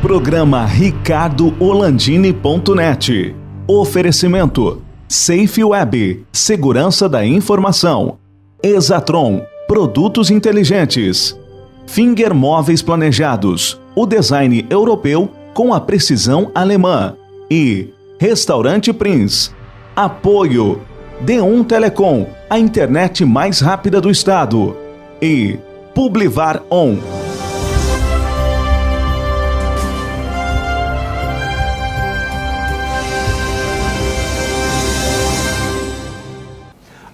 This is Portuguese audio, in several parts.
Programa RicardoOlandini.net. Oferecimento Safe Web, segurança da informação. Exatron, produtos inteligentes. Finger Móveis Planejados, o design europeu com a precisão alemã. E Restaurante Prince. Apoio D1 Telecom, a internet mais rápida do estado. E Publivar On.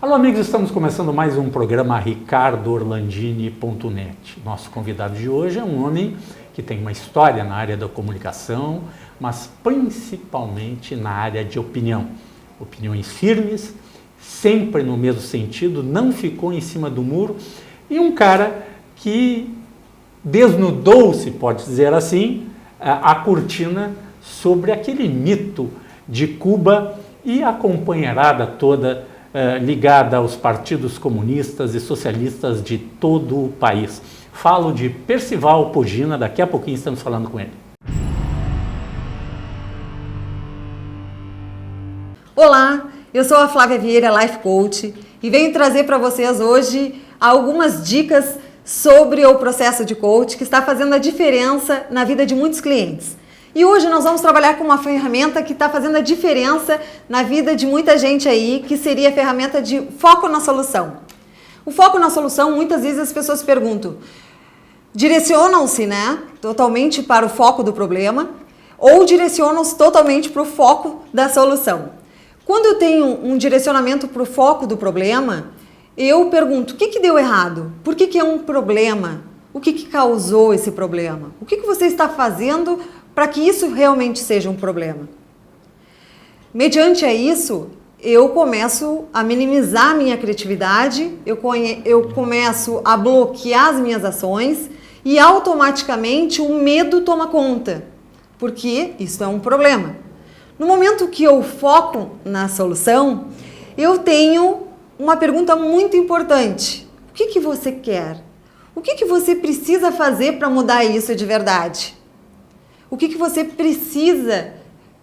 Alô amigos, estamos começando mais um programa RicardoOrlandini.net. Nosso convidado de hoje é um homem que tem uma história na área da comunicação, mas principalmente na área de opinião. Opiniões firmes, sempre no mesmo sentido, não ficou em cima do muro, e um cara que desnudou-se, pode dizer assim, a cortina sobre aquele mito de Cuba e a companheirada toda ligada aos partidos comunistas e socialistas de todo o país. Falo de Percival Pogina, daqui a pouquinho estamos falando com ele. Olá, eu sou a Flávia Vieira, Life Coach, e venho trazer para vocês hoje algumas dicas sobre o processo de coach que está fazendo a diferença na vida de muitos clientes. E hoje nós vamos trabalhar com uma ferramenta que está fazendo a diferença na vida de muita gente aí, que seria a ferramenta de foco na solução. O foco na solução, muitas vezes as pessoas perguntam, direcionam-se, totalmente para o foco do problema ou direcionam-se totalmente para o foco da solução. Quando eu tenho um direcionamento para o foco do problema, eu pergunto, o que deu errado? Por que é um problema? O que causou esse problema? O que você está fazendo para que isso realmente seja um problema? Mediante isso, eu começo a minimizar a minha criatividade, eu começo a bloquear as minhas ações e automaticamente o medo toma conta, porque isso é um problema. No momento que eu foco na solução, eu tenho uma pergunta muito importante. O que você quer? O que você precisa fazer para mudar isso de verdade? O que você precisa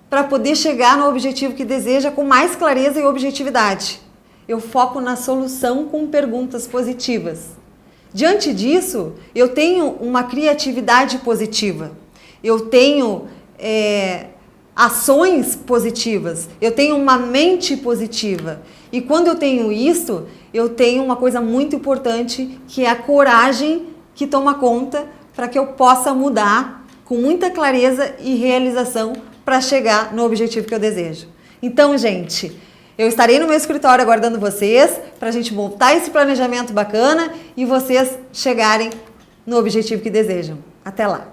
para poder chegar no objetivo que deseja com mais clareza e objetividade? Eu foco na solução com perguntas positivas. Diante disso, eu tenho uma criatividade positiva. Eu tenho ações positivas. Eu tenho uma mente positiva. E quando eu tenho isso, eu tenho uma coisa muito importante, que é a coragem que toma conta para que eu possa mudar com muita clareza e realização para chegar no objetivo que eu desejo. Então, gente, eu estarei no meu escritório aguardando vocês para a gente montar esse planejamento bacana e vocês chegarem no objetivo que desejam. Até lá!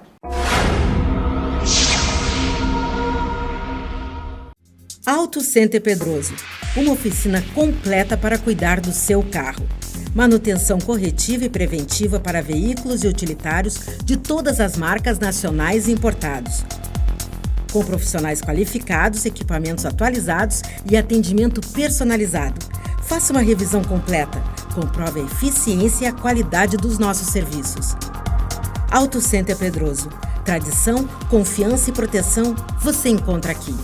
Auto Center Pedroso, uma oficina completa para cuidar do seu carro. Manutenção corretiva e preventiva para veículos e utilitários de todas as marcas nacionais e importados. Com profissionais qualificados, equipamentos atualizados e atendimento personalizado. Faça uma revisão completa. Comprove a eficiência e a qualidade dos nossos serviços. Auto Center Pedroso. Tradição, confiança e proteção você encontra aqui.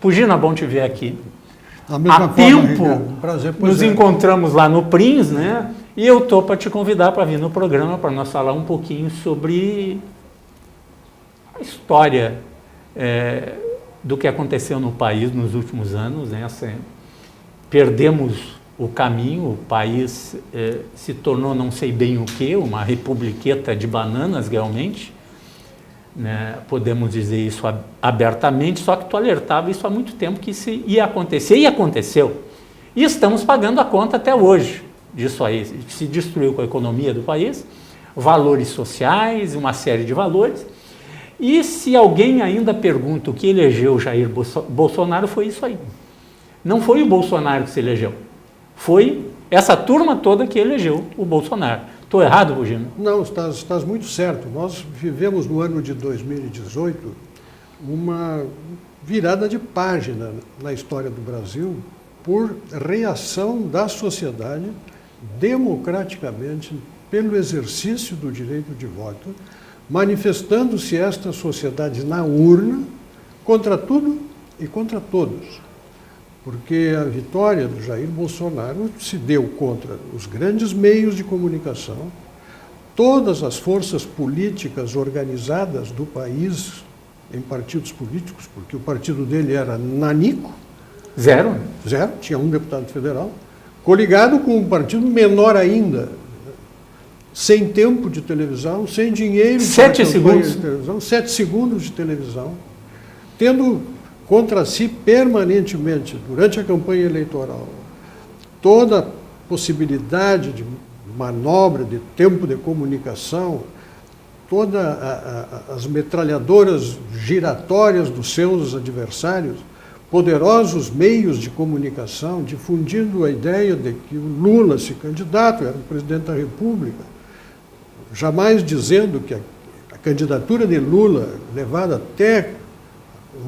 Pogina, bom te ver aqui. Há tempo, prazer, nos encontramos lá no Prins, E eu estou para te convidar para vir no programa para nós falar um pouquinho sobre a história do que aconteceu no país nos últimos anos. Perdemos o caminho, o país se tornou não sei bem o que, uma republiqueta de bananas realmente. Podemos dizer isso abertamente, só que tu alertava isso há muito tempo que isso ia acontecer e aconteceu. E estamos pagando a conta até hoje disso aí. Se destruiu com a economia do país, valores sociais, uma série de valores. E se alguém ainda pergunta o que elegeu Jair Bolsonaro, foi isso aí. Não foi o Bolsonaro que se elegeu, foi essa turma toda que elegeu o Bolsonaro. Estou errado, Pogina? Não, estás muito certo. Nós vivemos no ano de 2018 uma virada de página na história do Brasil por reação da sociedade democraticamente pelo exercício do direito de voto, manifestando-se esta sociedade na urna contra tudo e contra todos. Porque a vitória do Jair Bolsonaro se deu contra os grandes meios de comunicação, todas as forças políticas organizadas do país em partidos políticos, porque o partido dele era nanico. Zero? Zero, tinha um deputado federal, coligado com um partido menor ainda, sem tempo de televisão, sem dinheiro. 7 segundos. De televisão, 7 segundos de televisão, tendo contra si permanentemente, durante a campanha eleitoral, toda a possibilidade de manobra, de tempo de comunicação, todas as metralhadoras giratórias dos seus adversários, poderosos meios de comunicação, difundindo a ideia de que o Lula, se candidato, era o presidente da República, jamais dizendo que a candidatura de Lula, levada até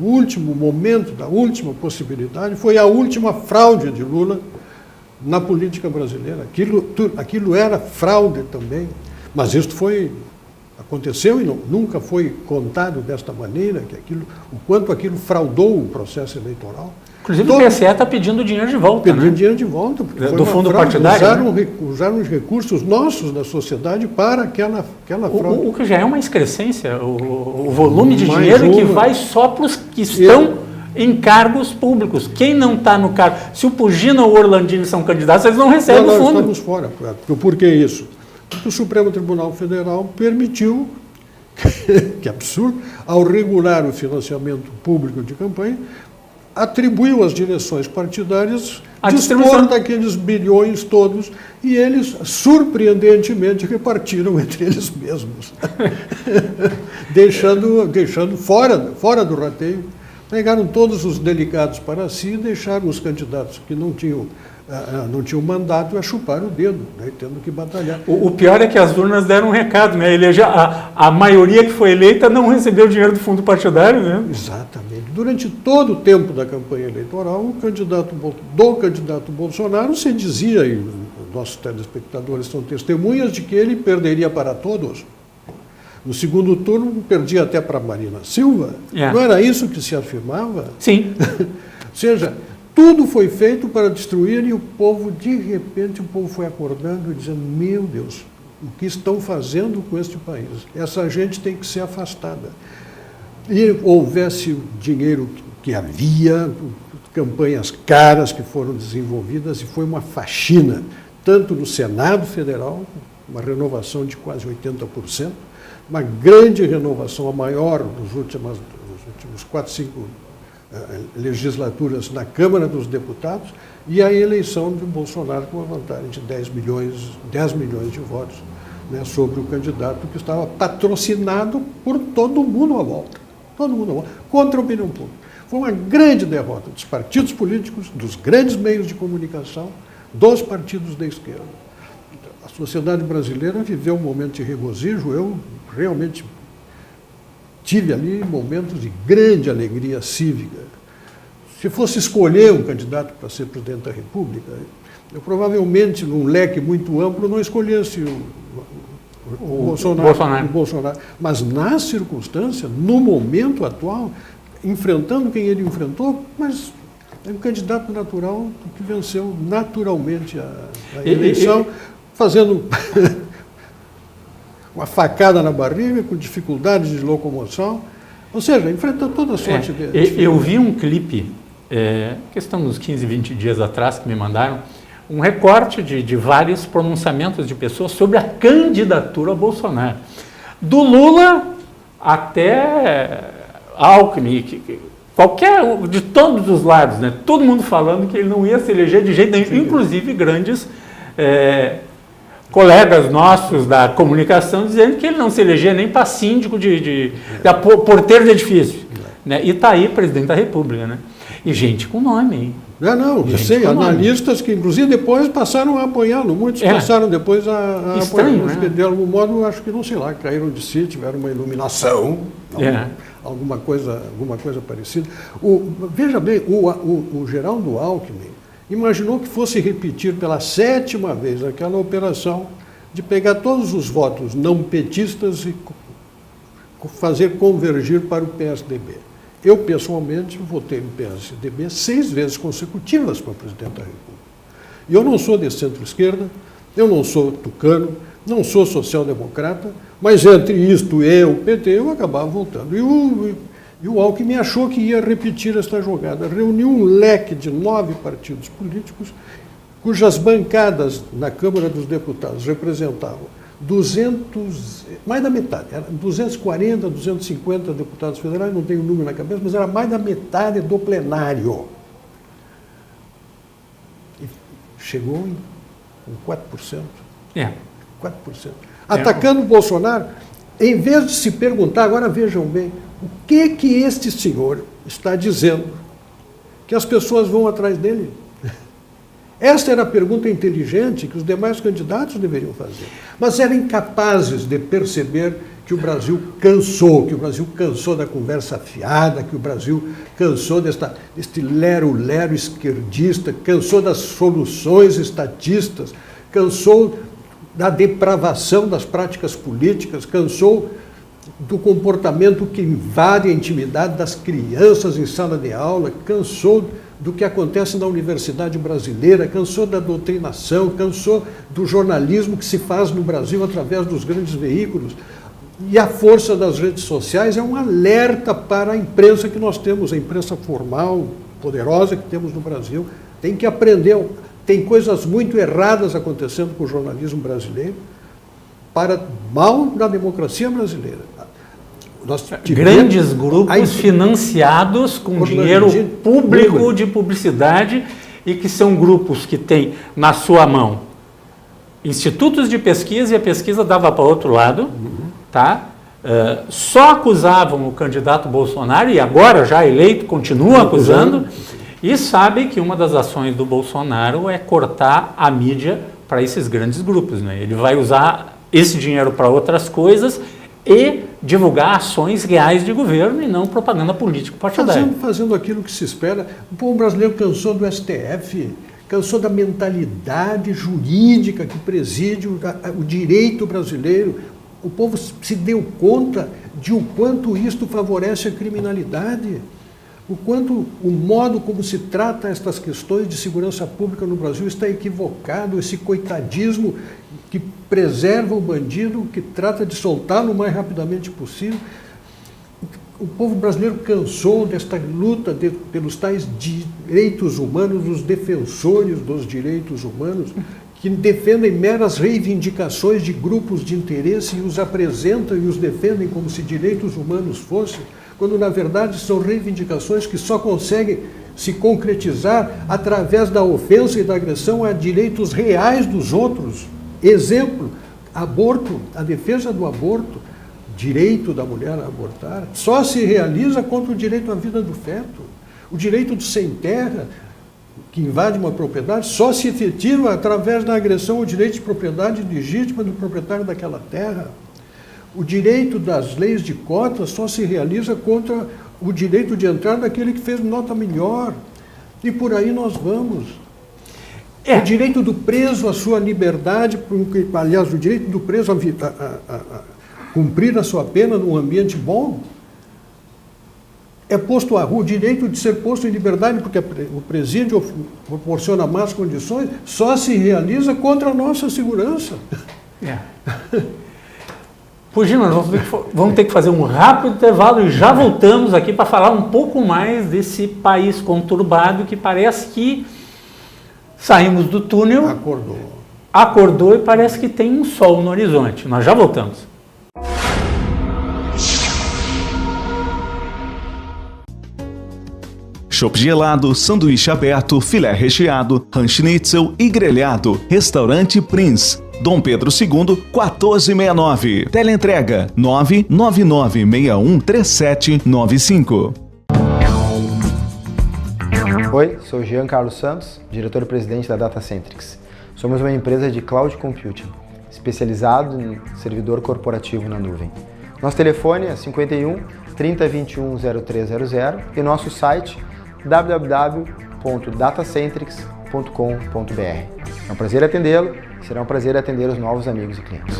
o último momento, da última possibilidade, foi a última fraude de Lula na política brasileira. Aquilo era fraude também, mas isto aconteceu e nunca foi contado desta maneira, o quanto aquilo fraudou o processo eleitoral. Inclusive o PSE está pedindo dinheiro de volta, pedindo dinheiro de volta. Do fundo partidário. Usaram os recursos nossos da sociedade para aquela fraude. O que já é uma excrescência, o volume de dinheiro que vai só para os que estão em cargos públicos. Quem não está no cargo... Se o Pugina ou o Orlandini são candidatos, eles não recebem o fundo. Estamos fora. Por que isso? Porque o Supremo Tribunal Federal permitiu, que absurdo, ao regular o financiamento público de campanha, atribuiu às direções partidárias a dispor daqueles bilhões todos e eles, surpreendentemente, repartiram entre eles mesmos, deixando fora do rateio. Pegaram todos os delicados para si e deixaram os candidatos que não tinham mandato a chupar o dedo, né, tendo que batalhar. O pior é que as urnas deram um recado, né? A maioria que foi eleita não recebeu dinheiro do fundo partidário, né? Exatamente. Durante todo o tempo da campanha eleitoral, do candidato Bolsonaro se dizia, e nossos telespectadores são testemunhas, de que ele perderia para todos. No segundo turno, perdia até para Marina Silva. Não era isso que se afirmava? Sim. Ou seja, tudo foi feito para destruir e o povo, de repente, foi acordando e dizendo, meu Deus, o que estão fazendo com este país? Essa gente tem que ser afastada. E houvesse o dinheiro que havia, campanhas caras que foram desenvolvidas e foi uma faxina, tanto no Senado Federal, uma renovação de quase 80%, uma grande renovação, a maior dos últimos 4, 5 legislaturas na Câmara dos Deputados, e a eleição de Bolsonaro com uma vantagem de 10 milhões de votos, né, sobre o candidato que estava patrocinado por todo mundo à volta. Todo mundo à volta, contra a opinião pública. Foi uma grande derrota dos partidos políticos, dos grandes meios de comunicação, dos partidos da esquerda. A sociedade brasileira viveu um momento de regozijo. Eu realmente tive ali momentos de grande alegria cívica. Se fosse escolher um candidato para ser presidente da República, eu provavelmente, num leque muito amplo, não escolhesse o Bolsonaro. Mas na circunstância, no momento atual, enfrentando quem ele enfrentou, mas é um candidato natural que venceu naturalmente a eleição, fazendo uma facada na barriga, com dificuldades de locomoção, ou seja, enfrenta toda a sorte dele. Eu vi um clipe, questão dos 15, 20 dias atrás, que me mandaram, um recorte de vários pronunciamentos de pessoas sobre a candidatura a Bolsonaro. Do Lula até Alckmin, de todos os lados, né? Todo mundo falando que ele não ia se eleger de jeito nenhum, inclusive grandes colegas nossos da comunicação dizendo que ele não se elegia nem para síndico da porteiro de edifício. Né? E está aí presidente da República. Né? E gente com nome, hein? Eu sei, analistas que inclusive depois passaram a apoiá-lo, muitos passaram depois a apoiá-lo. Né? De algum modo, acho que, não sei lá, caíram de si, tiveram uma iluminação, alguma coisa parecida. Veja bem, o Geraldo Alckmin imaginou que fosse repetir pela 7ª vez aquela operação de pegar todos os votos não petistas e fazer convergir para o PSDB. Eu, pessoalmente, votei no PSDB 6 vezes consecutivas para presidente da República. E eu não sou de centro-esquerda, eu não sou tucano, não sou social-democrata, mas entre isto e o PT, eu acabava votando. E o Alckmin achou que ia repetir esta jogada. Reuniu um leque de 9 partidos políticos, cujas bancadas na Câmara dos Deputados representavam mais da metade, era 240, 250 deputados federais, não tenho o número na cabeça, mas era mais da metade do plenário. E chegou em 4%. 4%. Atacando o Bolsonaro, em vez de se perguntar, agora vejam bem, o que este senhor está dizendo que as pessoas vão atrás dele? Esta era a pergunta inteligente que os demais candidatos deveriam fazer. Mas eram incapazes de perceber que o Brasil cansou da conversa fiada, que o Brasil cansou deste lero-lero esquerdista, cansou das soluções estatistas, cansou da depravação das práticas políticas, cansou do comportamento que invade a intimidade das crianças em sala de aula, cansou do que acontece na universidade brasileira, cansou da doutrinação, cansou do jornalismo que se faz no Brasil através dos grandes veículos. E a força das redes sociais é um alerta para a imprensa que nós temos, a imprensa formal, poderosa que temos no Brasil. Tem que aprender, tem coisas muito erradas acontecendo com o jornalismo brasileiro, para mal da democracia brasileira. Grandes grupos financiados com dinheiro público de publicidade e que são grupos que têm na sua mão institutos de pesquisa e a pesquisa dava para outro lado, tá? Só acusavam o candidato Bolsonaro e agora já eleito continua acusando e sabe que uma das ações do Bolsonaro é cortar a mídia para esses grandes grupos, né? Ele vai usar esse dinheiro para outras coisas e divulgar ações reais de governo e não propaganda política partidária. Fazendo aquilo que se espera. O povo brasileiro cansou do STF, cansou da mentalidade jurídica que preside o direito brasileiro. O povo se deu conta de o quanto isto favorece a criminalidade, o quanto o modo como se trata estas questões de segurança pública no Brasil está equivocado, esse coitadismo que preserva o bandido, que trata de soltá-lo o mais rapidamente possível. O povo brasileiro cansou desta luta pelos tais direitos humanos, os defensores dos direitos humanos, que defendem meras reivindicações de grupos de interesse e os apresentam e os defendem como se direitos humanos fossem, quando na verdade são reivindicações que só conseguem se concretizar através da ofensa e da agressão a direitos reais dos outros. Exemplo, aborto, a defesa do aborto, direito da mulher a abortar, só se realiza contra o direito à vida do feto. O direito do sem terra, que invade uma propriedade, só se efetiva através da agressão ao direito de propriedade legítima do proprietário daquela terra. O direito das leis de cotas só se realiza contra o direito de entrar daquele que fez nota melhor. E por aí nós vamos. O direito do preso à sua liberdade, aliás, o direito do preso a cumprir a sua pena num ambiente bom, é posto à rua. O direito de ser posto em liberdade, porque o presídio proporciona más condições, só se realiza contra a nossa segurança. Pugina, vamos ter que fazer um rápido intervalo e já voltamos aqui para falar um pouco mais desse país conturbado que parece que saímos do túnel, acordou e parece que tem um sol no horizonte. Nós já voltamos. Chopp gelado, sanduíche aberto, filé recheado, schnitzel e grelhado. Restaurante Prince, Dom Pedro II, 1469. Teleentrega 999613795. Oi, sou Jean Carlos Santos, diretor-presidente da Datacentrix. Somos uma empresa de cloud computing, especializado em servidor corporativo na nuvem. Nosso telefone é 51 3021 0300 e nosso site www.datacentrix.com.br. É um prazer atendê-lo, será um prazer atender os novos amigos e clientes.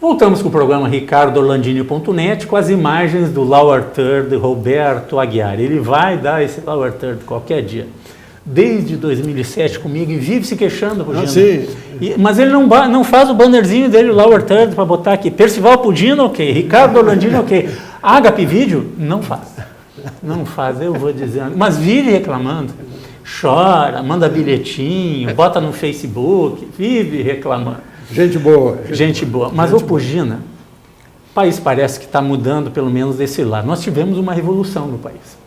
Voltamos com o programa RicardoOrlandini.net com as imagens do Lower Third Roberto Aguiar. Ele vai dar esse Lower Third qualquer dia. Desde 2007 comigo e vive se queixando, Pugino. Mas ele não faz o bannerzinho dele, o Lower Third, para botar aqui. Percival Pugino, ok. Ricardo Orlandini, ok. Agape Vídeo, não faz. Não faz, eu vou dizendo. Mas vive reclamando. Chora, manda bilhetinho, bota no Facebook, vive reclamando. Gente boa. Gente boa. Mas o Pugina, o país parece que está mudando, pelo menos desse lado. Nós tivemos uma revolução no país.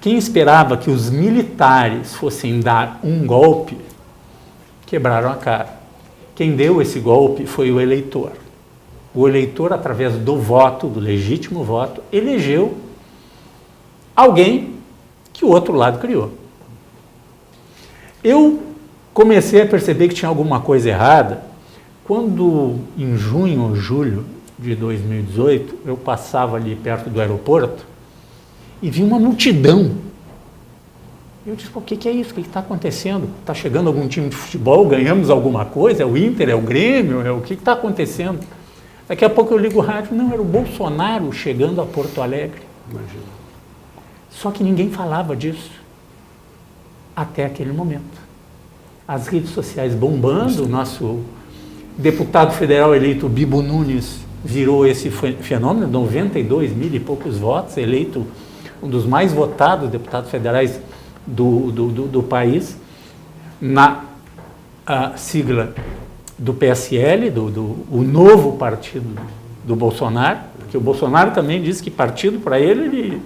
Quem esperava que os militares fossem dar um golpe, quebraram a cara. Quem deu esse golpe foi o eleitor. O eleitor, através do voto, do legítimo voto, elegeu alguém que o outro lado criou. Eu comecei a perceber que tinha alguma coisa errada quando, em junho ou julho de 2018, eu passava ali perto do aeroporto e vi uma multidão. Eu disse, o que é isso? O que está acontecendo? Está chegando algum time de futebol? Ganhamos alguma coisa? É o Inter? É o Grêmio? O que está acontecendo? Daqui a pouco eu ligo o rádio. Não, era o Bolsonaro chegando a Porto Alegre. Imagina. Só que ninguém falava disso até aquele momento. As redes sociais bombando, o nosso deputado federal eleito Bibo Nunes virou esse fenômeno, 92 mil e poucos votos, eleito um dos mais votados deputados federais do país, na sigla do PSL, o novo partido do Bolsonaro, porque o Bolsonaro também disse que partido para ele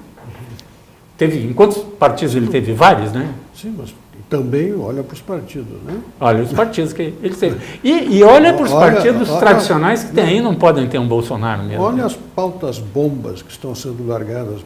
teve, em quantos partidos ele teve? Vários, né? Sim, mas também olha para os partidos, né? Olha os partidos que ele teve. E olha para os partidos tradicionais que tem aí, não podem ter um Bolsonaro mesmo. Olha as pautas bombas que estão sendo largadas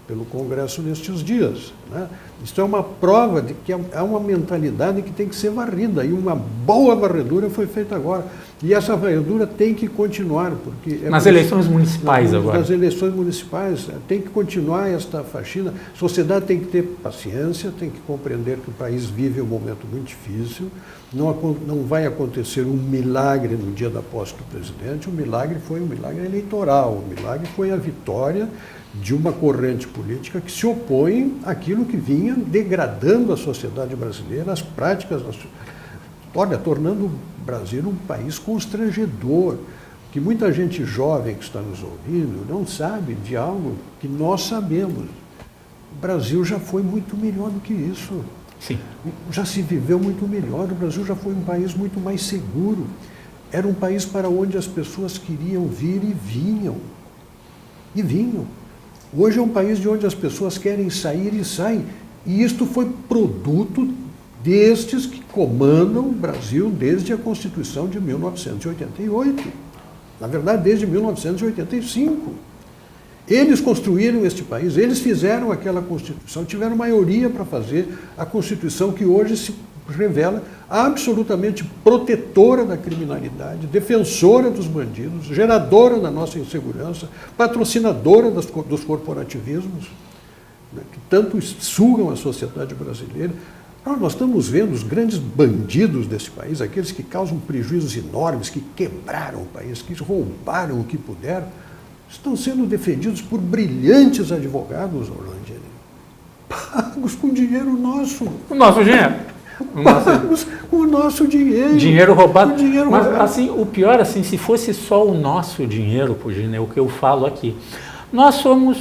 pelo Congresso nestes dias, né? Isso é uma prova de que há uma mentalidade que tem que ser varrida, e uma boa varredura foi feita agora. E essa varredura tem que continuar, porque... Nas eleições municipais agora. Nas eleições municipais, tem que continuar esta faxina. A sociedade tem que ter paciência, tem que compreender que o país vive um momento muito difícil, não vai acontecer um milagre no dia da posse do presidente, o milagre foi um milagre eleitoral, o milagre foi a vitória de uma corrente política que se opõe àquilo que vinha degradando a sociedade brasileira, as práticas, tornando o Brasil um país constrangedor, que muita gente jovem que está nos ouvindo não sabe de algo que nós sabemos. O Brasil já foi muito melhor do que isso. Sim. Já se viveu muito melhor, o Brasil já foi um país muito mais seguro. Era um país para onde as pessoas queriam vir e vinham. E vinham. Hoje é um país de onde as pessoas querem sair e saem. E isto foi produto destes que comandam o Brasil desde a Constituição de 1988. Na verdade, desde 1985. Eles construíram este país, eles fizeram aquela Constituição, tiveram maioria para fazer a Constituição que hoje se revela absolutamente protetora da criminalidade, defensora dos bandidos, geradora da nossa insegurança, patrocinadora dos corporativismos, né, que tanto sugam a sociedade brasileira. Nós estamos vendo os grandes bandidos desse país, aqueles que causam prejuízos enormes, que quebraram o país, que roubaram o que puderam, estão sendo defendidos por brilhantes advogados, Orlandini, pagos com dinheiro nosso. O nosso dinheiro. Pagos com o nosso dinheiro. Dinheiro roubado. Mas roubado. assim, o pior, assim, se fosse só o nosso dinheiro, Pugina, é o que eu falo aqui. Nós somos,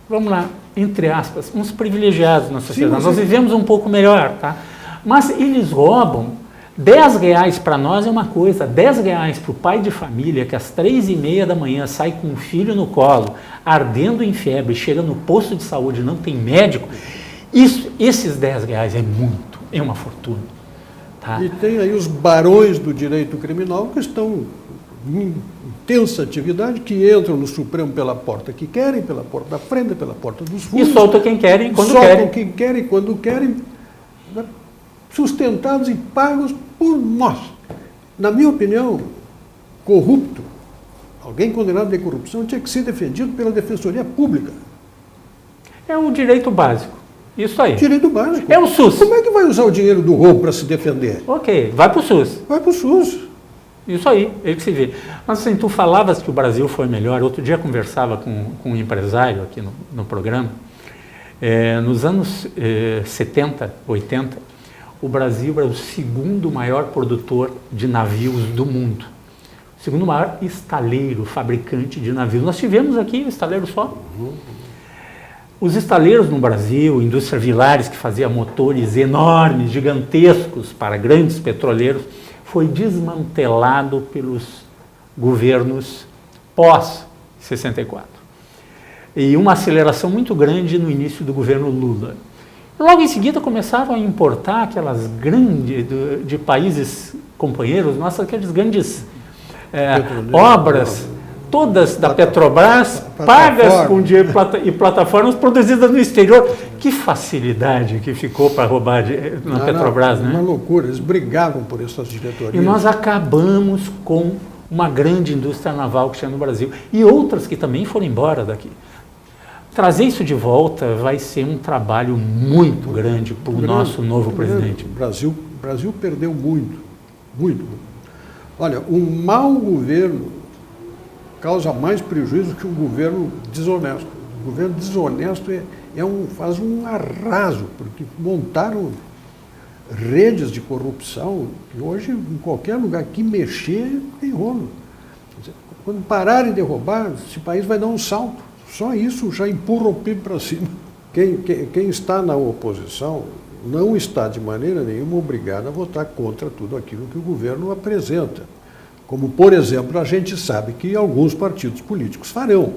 vamos lá, entre aspas, uns privilegiados na sociedade. Nós vivemos um pouco melhor, tá? Mas eles roubam. R$10 para nós é uma coisa, R$10 para o pai de família que às 3h30 da manhã sai com o filho no colo, ardendo em febre, chega no posto de saúde, não tem médico, esses R$10 é muito, é uma fortuna. Tá? E tem aí os barões do direito criminal que estão intensa atividade, que entram no Supremo pela porta que querem, pela porta da frente, pela porta dos fundos. E soltam quem querem, quando soltam querem. quem querem, quando querem, né, sustentados e pagos por nós. Na minha opinião, corrupto, alguém condenado de corrupção tinha que ser defendido pela Defensoria Pública. É o direito básico. Isso aí. Direito básico. É o SUS. Como é que vai usar o dinheiro do roubo para se defender? Ok, vai para o SUS. Vai para o SUS. Isso aí, é o que se vê. Mas assim, tu falavas que o Brasil foi melhor. Outro dia eu conversava com um empresário aqui no programa. Nos anos 70, 80, o Brasil era o segundo maior produtor de navios do mundo. O segundo maior estaleiro, fabricante de navios. Nós tivemos aqui um estaleiro só. Os estaleiros no Brasil, indústria Vilares, que fazia motores enormes, gigantescos para grandes petroleiros, foi desmantelado pelos governos pós-64. E uma aceleração muito grande no início do governo Lula. Logo em seguida começaram a importar aquelas grandes, de países companheiros, nossas, aquelas grandes obras, todas da Petrobras, pagas com dinheiro e plataformas produzidas no exterior. Que facilidade que ficou para roubar na Petrobras, né? Uma loucura, eles brigavam por essas diretorias. E nós acabamos com uma grande indústria naval que tinha no Brasil. E outras que também foram embora daqui. Trazer isso de volta vai ser um trabalho muito grande para o nosso novo presidente. O Brasil perdeu muito, muito. Olha, um mau governo causa mais prejuízo que um governo desonesto. O governo desonesto faz um arraso, porque montaram redes de corrupção que hoje, em qualquer lugar que mexer, tem rolo. Quando pararem de roubar, esse país vai dar um salto. Só isso já empurra o PIB para cima. Quem está na oposição não está de maneira nenhuma obrigado a votar contra tudo aquilo que o governo apresenta. Como, por exemplo, a gente sabe que alguns partidos políticos farão.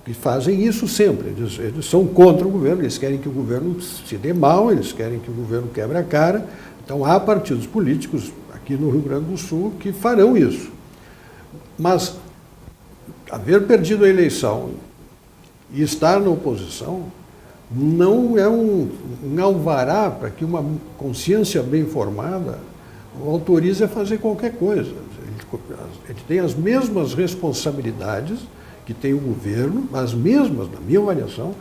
E fazem isso sempre. Eles são contra o governo, eles querem que o governo se dê mal, eles querem que o governo quebre a cara. Então, há partidos políticos aqui no Rio Grande do Sul que farão isso. Mas haver perdido a eleição e estar na oposição não é um alvará para que uma consciência bem formada o autorize a fazer qualquer coisa. Ele tem as mesmas responsabilidades que tem o governo, as mesmas, na minha avaliação,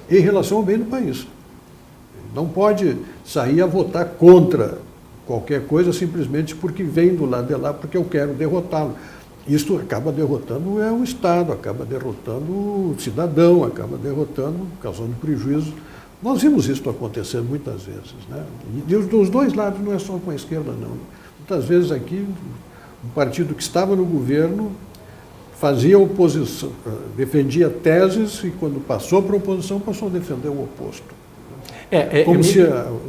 em relação ao bem do país. Não pode sair a votar contra qualquer coisa simplesmente porque vem do lado de lá, porque eu quero derrotá-lo. Isto acaba derrotando o Estado, acaba derrotando o cidadão, acaba derrotando, causando prejuízo. Nós vimos isso acontecer muitas vezes, né? E dos dois lados, não é só com a esquerda, não. Muitas vezes aqui, um partido que estava no governo fazia oposição, defendia teses e quando passou para a oposição, passou a defender o oposto.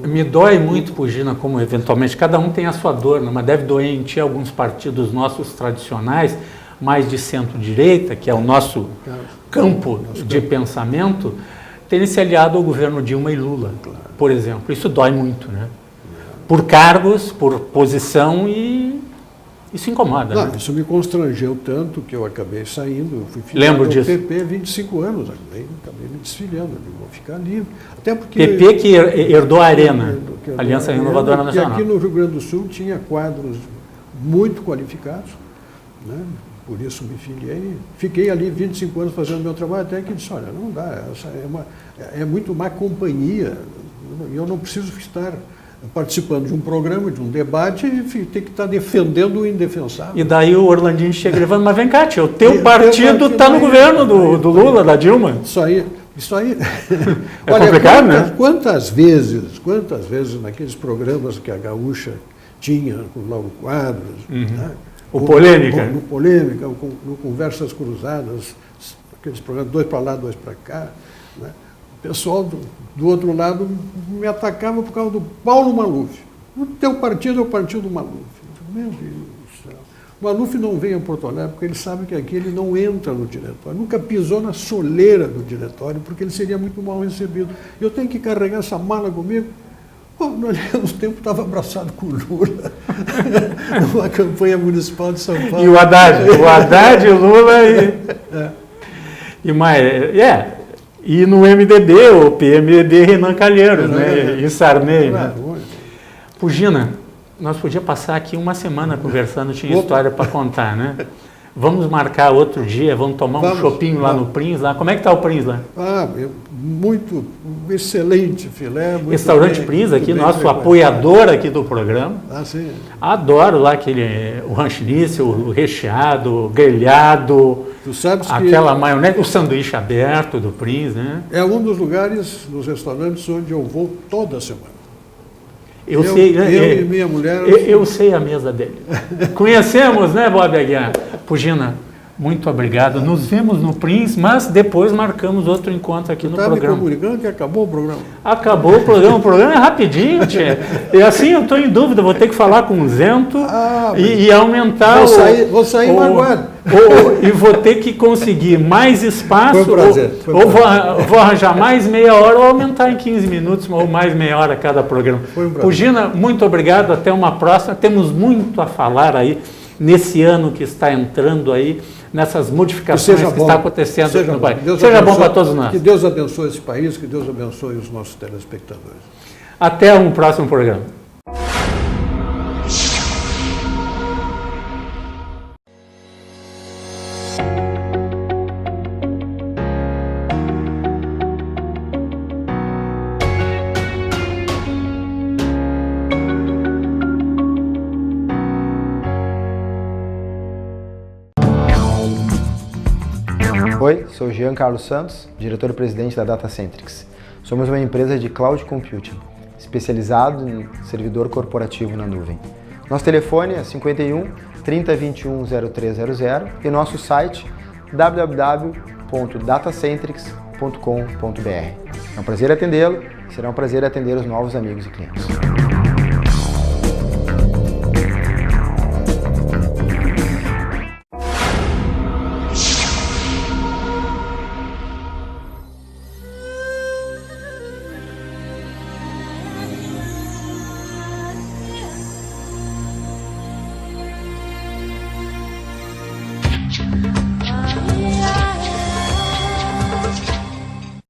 Me dói muito, Pugina, como eventualmente cada um tem a sua dor, mas deve doer em ti alguns partidos nossos tradicionais, mais de centro-direita, que é o nosso campo de pensamento, terem se aliado ao governo Dilma e Lula, por exemplo. Isso dói muito, né? Por cargos, por posição e isso incomoda. Não, né? Isso me constrangeu tanto que eu acabei saindo. Eu fui filiado ao PP 25 anos, acabei me desfiliando, vou ficar ali. Até porque PP que herdou a Arena, Aliança Renovadora Nacional. Porque aqui no Rio Grande do Sul tinha quadros muito qualificados, né? Por isso me filiei. Fiquei ali 25 anos fazendo meu trabalho, até que disse, olha, não dá, essa é muito má companhia, eu não preciso estar participando de um programa, de um debate, e ter que estar defendendo o indefensável. E daí o Orlandinho chega levando, mas vem cá, tia, o teu partido está no governo do Lula, da Dilma. Isso aí. É olha, complicado, né? Quantas vezes naqueles programas que a Gaúcha tinha, com o Lauro Quadros, né? O Polêmica. No Polêmica, no Conversas Cruzadas, aqueles programas, 2 para lá, 2 para cá, né? O pessoal do outro lado me atacava por causa do Paulo Maluf. O teu partido é o partido do Maluf. Meu Deus do céu. O Maluf não veio a Porto Alegre porque ele sabe que aqui ele não entra no diretório. Nunca pisou na soleira do diretório porque ele seria muito mal recebido. Eu tenho que carregar essa mala comigo. Bom, no tempo estava abraçado com o Lula, numa campanha municipal de São Paulo. E o Haddad, o Lula e no MDB, o PMDB, Renan Calheiros, né? E Sarney, né? Pugina, nós podíamos passar aqui uma semana conversando, tinha história para contar, né? Vamos marcar outro dia, vamos tomar um chopinho lá no Prins, lá. Como é que está o Prins lá? Muito excelente filé. Muito Restaurante Prins aqui, nosso apoiador aqui do programa. Sim. Adoro lá o ranchinice, o recheado, o grelhado, tu sabes aquela maionese, o sanduíche aberto do Prins, né? É um dos lugares, dos restaurantes, onde eu vou toda semana. Eu sei, e minha mulher... Eu sei a mesa dele. Conhecemos, né, Bob Aguiar? Pugina, muito obrigado. Nos vemos no Prins, mas depois marcamos outro encontro aqui no programa. Está me comunicando que acabou o programa. Acabou o programa é rapidinho, tchê. E assim eu estou em dúvida, vou ter que falar com o Zento e aumentar vou sair magoado. E vou ter que conseguir mais espaço. Foi um prazer. Vou arranjar mais meia hora ou aumentar em 15 minutos ou mais meia hora cada programa. Foi um prazer. Pugina, muito obrigado, até uma próxima. Temos muito a falar aí nesse ano que está entrando aí, nessas modificações que está acontecendo no país. Seja bom para todos nós. Que Deus abençoe esse país, que Deus abençoe os nossos telespectadores. Até um próximo programa. Oi, sou Jean Carlos Santos, diretor-presidente da Datacentrix. Somos uma empresa de cloud computing, especializado em servidor corporativo na nuvem. Nosso telefone é 51 3021 0300 e nosso site www.datacentrix.com.br. É um prazer atendê-lo e será um prazer atender os novos amigos e clientes.